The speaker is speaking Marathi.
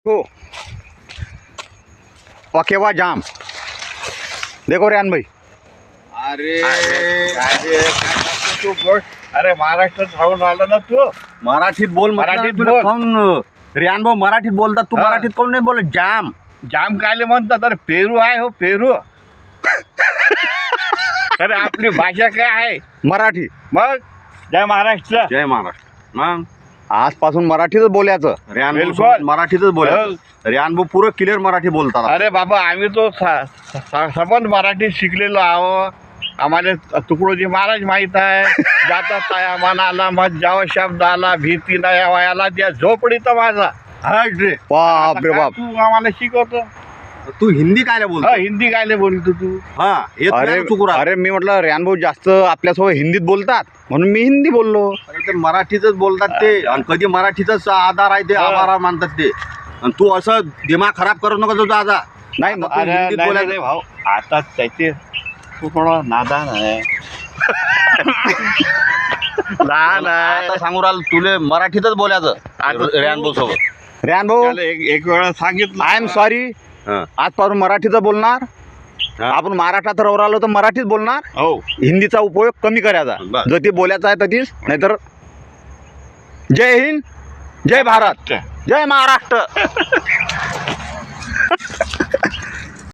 हो पकेवा जाम देखो रेहान भाई. अरे तू बोल. अरे महाराष्ट्रात राहून आला ना तू. मराठीत बोल. मराठीत तुला बोल. कोण रेहान भाऊ मराठीत बोलतात, तू हा. मराठीत कोण नाही बोलत. जाम जाम कायले म्हणतात. अरे पेरू आहे हो पेरू. अरे आपली भाषा काय आहे मराठी. मग. जय महाराष्ट्र. जय महाराष्ट्र. मग आजपासून मराठीतच बोलायचं. रेहान भाऊ बिलकुल. सोबत मराठीतच बोलायचं. रेहान भाऊ पुरं क्लिअर मराठी बोलतात. अरे बाबा आम्ही तो सबंध मराठी शिकलेलो आहो. आम्हाला तुकडोजी महाराज माहित आहे. जाता ताया मनाला मत जावं शब्द आला भीती नाही वयाला त्या झोपडीत माझा. रे बाप रे बाप. तू आम्हाला शिकवतो. तू हिंदी काय बोलतो. हिंदी काय बोलतो तू. हा हे अरे चुकून. अरे मी म्हटलं रेहान भाऊ जास्त आपल्यासोबत हिंदीत बोलतात म्हणून मी हिंदी बोललो. अरे ते मराठीतच बोलतात ते. आणि कधी मराठीचाच आधार आहे ते आभार मानतात ते. आणि तू असं दिमाग खराब करू नका तुझा आजा. नाही मग तू अरे हिंदीत नाही बोलायचं. रे भाऊ आता त्याचे तू थोडा नादान आहे. लहान आहे. आता सांगू राहिलो तुले मराठीतच बोलायचं रेहान भाऊ सोबत. रेहान भाऊ त्याला एक वेळा सांगितलं. I am sorry. आजपासून मराठीच बोलणार. आपण महाराष्ट्रात राहिलो तर मराठीच बोलणार. हो हिंदीचा उपयोग कमी करायचा. बरं. जो ते बोलायचं आहे तशीच. नाहीतर जय हिंद, जय भारत, जय महाराष्ट्र.